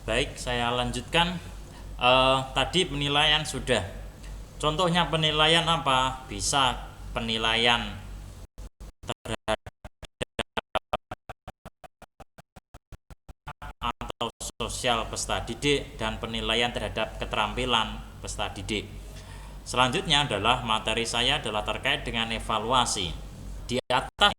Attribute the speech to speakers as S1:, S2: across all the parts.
S1: Baik, saya lanjutkan. Tadi penilaian sudah. Contohnya penilaian apa? Bisa penilaian terhadap atau sosial peserta didik dan penilaian terhadap keterampilan peserta didik. Selanjutnya adalah materi saya adalah terkait dengan evaluasi. Di atas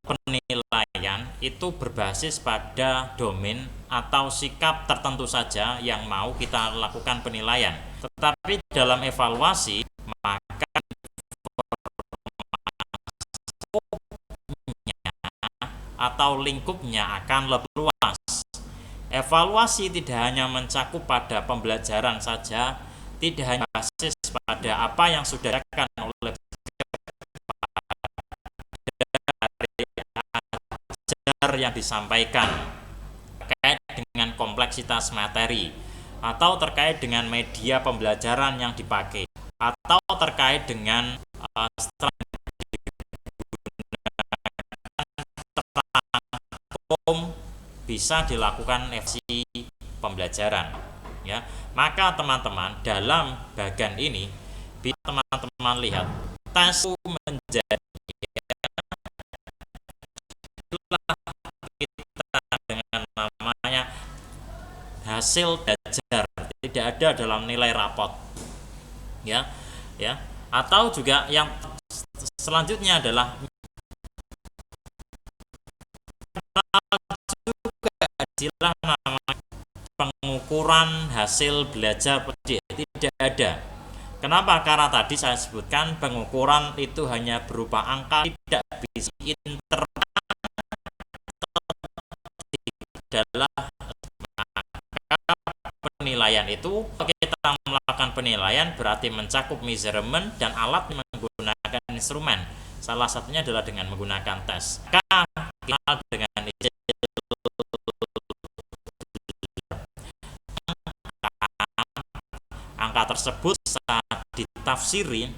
S1: penilaian itu berbasis pada domain atau sikap tertentu saja yang mau kita lakukan penilaian. Tetapi dalam evaluasi, maka atau lingkupnya akan lebih luas. Evaluasi tidak hanya mencakup pada pembelajaran saja, tidak hanya basis pada apa yang sudah dilakukan oleh ajar yang disampaikan terkait dengan kompleksitas materi atau terkait dengan media pembelajaran yang dipakai atau terkait dengan bisa dilakukan evaluasi pembelajaran ya. Maka teman-teman dalam bagian ini bisa teman-teman lihat tes menjadi kita dengan namanya hasil belajar, tidak ada dalam nilai rapot ya ya. Atau juga yang selanjutnya adalah istilah namanya pengukuran hasil belajar tidak ada. Kenapa? Karena tadi saya sebutkan pengukuran itu hanya berupa angka, tidak bisa adalah penilaian itu. Kita melakukan penilaian berarti mencakup measurement dan alat menggunakan instrumen. Salah satunya adalah dengan menggunakan tes. Kita dengan angka tersebut saat ditafsiri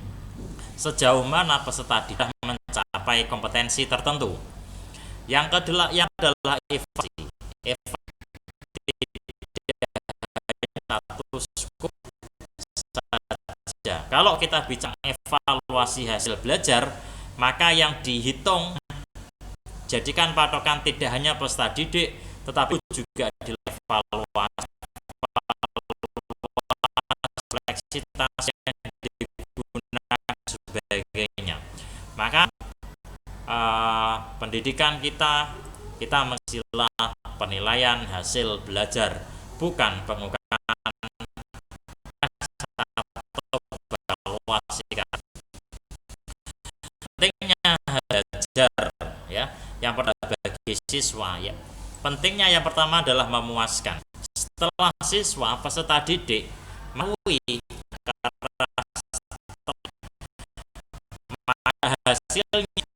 S1: sejauh mana peserta didik mencapai kompetensi tertentu. Yang kedua yang adalah evaluasi. Satu skup saja. Kalau kita bicara evaluasi hasil belajar, maka yang dihitung jadikan patokan tidak hanya peserta didik, tetapi juga evaluasi kompleksitas yang digunakan sebagainya. Maka pendidikan kita mengistilah penilaian hasil belajar, bukan pengukuran atau evaluasi. Pentingnya belajar ya. Yang pertama bagi siswa ya. Pentingnya yang pertama adalah memuaskan. Setelah siswa peserta didik mengakui hasilnya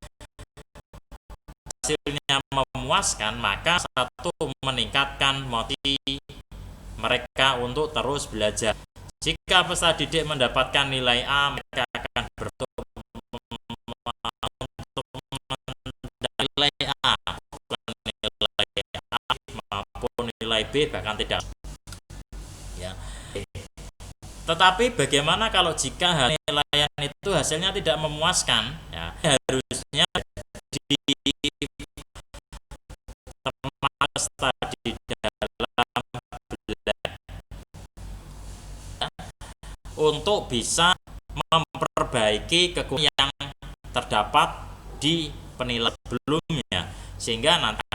S1: memuaskan, maka satu meningkatkan motivasi mereka untuk terus belajar. Jika peserta didik mendapatkan nilai A, mereka akan bertumbuh untuk nilai A, nilai A maupun nilai B, bahkan tidak ya. Tetapi bagaimana kalau jika penilaian itu hasilnya tidak memuaskan ya, harusnya di di dalam belajar untuk bisa memperbaiki kekurangan yang terdapat di penilaian sebelumnya, sehingga nanti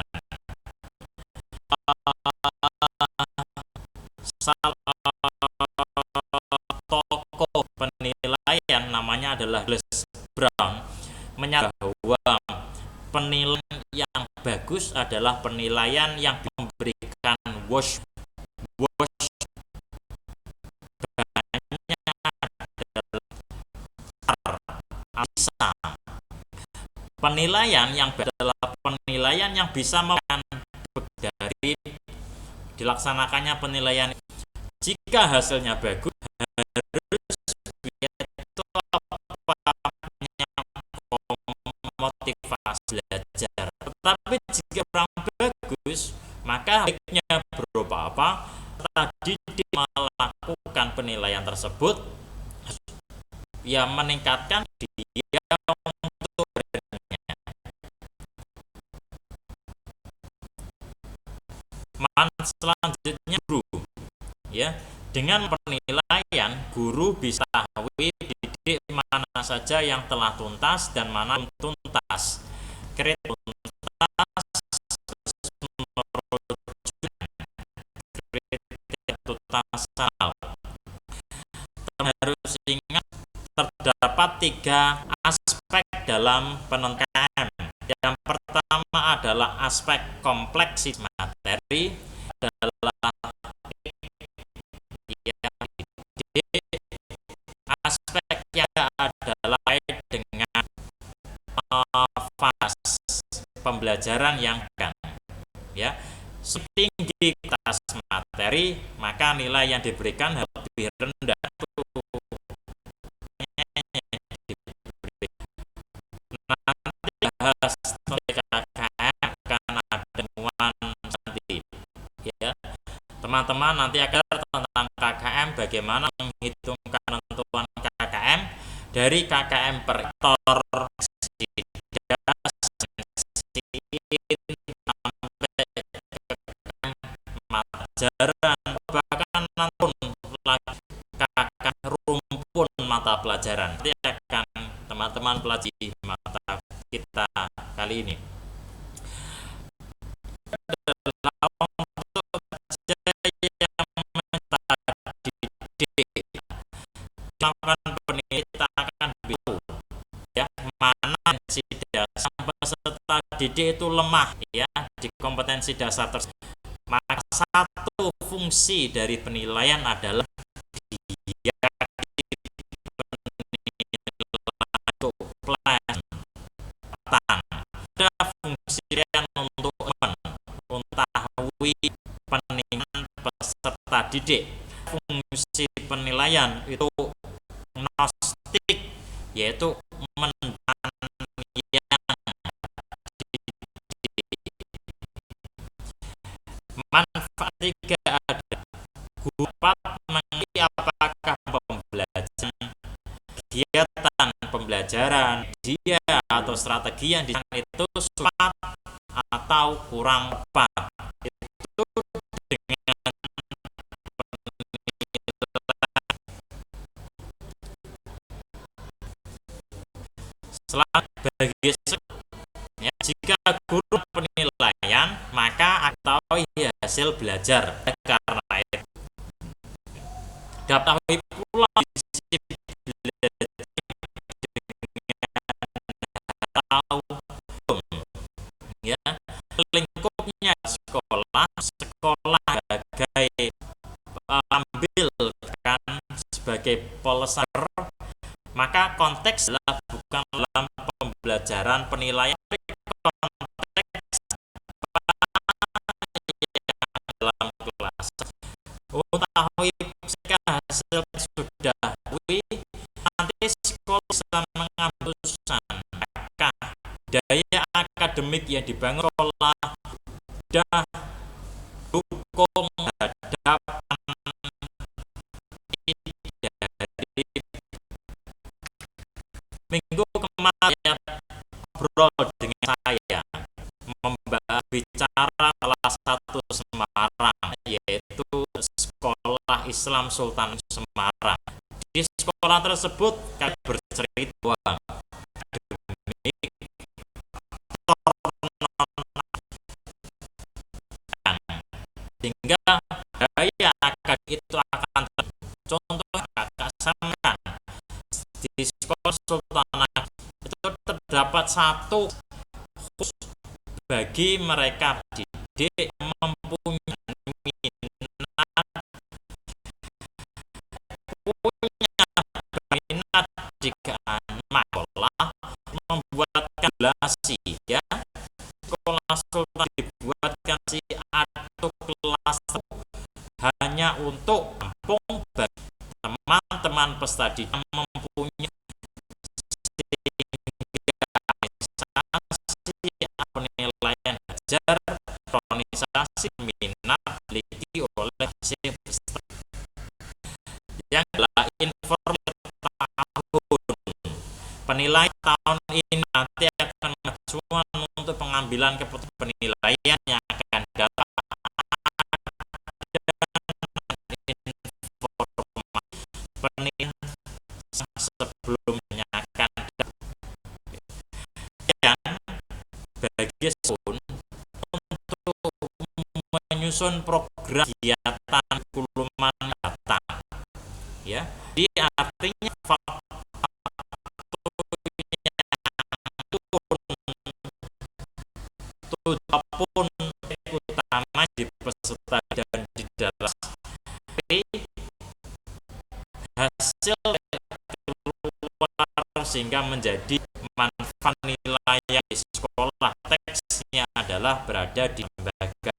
S1: tokoh penilaian namanya adalah Les Brown menyatakan bahwa penilaian yang bagus adalah penilaian yang memberikan wash penilaian yang adalah penilaian yang bisa dari dilaksanakannya penilaian. Jika hasilnya bagus, harus motivasi belajar. Tapi jika kurang bagus, maka baiknya berupa apa? Tadi melakukan penilaian tersebut yang meningkatkan dia untuk selanjutnya guru, ya, dengan penilaian guru bisa tahu didik mana saja yang telah tuntas dan mana belum tuntas. Kriteria tuntas tuntas harus ingat terdapat 3 aspek dalam penentuan. Yang pertama adalah aspek kompleksitas materi, adalah aspek yang adalah dengan fase pembelajaran yang kan, ya, setinggitas materi maka nilai yang diberikan lebih rendah. Nanti bahas KKM akan ada temuan nanti, ya teman-teman, nanti akan tentang KKM, bagaimana menghitungkan penentuan KKM dari KKM per hektar pelajaran, bahkan nanti KKM rumpun mata pelajaran. Nanti akan teman-teman pelajari mata kita kali ini. Kita akan tahu, ya, mana si dasar peserta didik itu lemah, ya, di kompetensi dasar tersebut. Maka satu fungsi dari penilaian adalah dia ada fungsi yang untuk mengetahui penilaian peserta didik. Fungsi penilaian itu gnostik, yaitu manfaat 3 ada guru dapat mengerti apakah pembelajaran, kegiatan pembelajaran dia atau strategi yang dilakukan itu tepat atau kurang tepat. Itu dengan bagi ya, jika guru penilaian maka atau hasil belajar, karena itu dapat pula tahu, ya, lingkupnya sekolah sebagai ambil kan sebagai policy, maka konteks adalah bukan dalam pembelajaran penilaian, konteks dalam kelas. Mengetahui jika hasil sudah nanti sekolah bisa mengambil keputusan apakah daya akademik yang dibangun sekolah sudah dukung hadapan dari minggu kemarin ngobrol dengan saya bicara salah satu Semarang, yaitu Sekolah Islam Sultan Semarang. Di sekolah tersebut kami bercerita sehingga daya akademik itu akan contoh kakak sampaikan di sekolah Sultan itu terdapat satu khusus bagi mereka didik mempunyai minat jika sekolah membuatkan relasi, ya, sekolah Sultan dibuatkan si atau kelas hanya untuk tampung bagi teman-teman peserta didik yang mempunyai penilaian belajar kronisasi minat dimiliki oleh si peserta. Yang adalah informal tahun. Penilaian tahun ini nanti akan mengajukan untuk pengambilan keputusan penilaian yang akan dapat penilaian sebelumnya akan dan bagi sun untuk menyusun program kegiatan kurikulum datang ya. Di artinya faktor apapun utama di peserta dan di dalam hasil keluar sehingga menjadi manfaat nilai yang di sekolah teksnya adalah berada di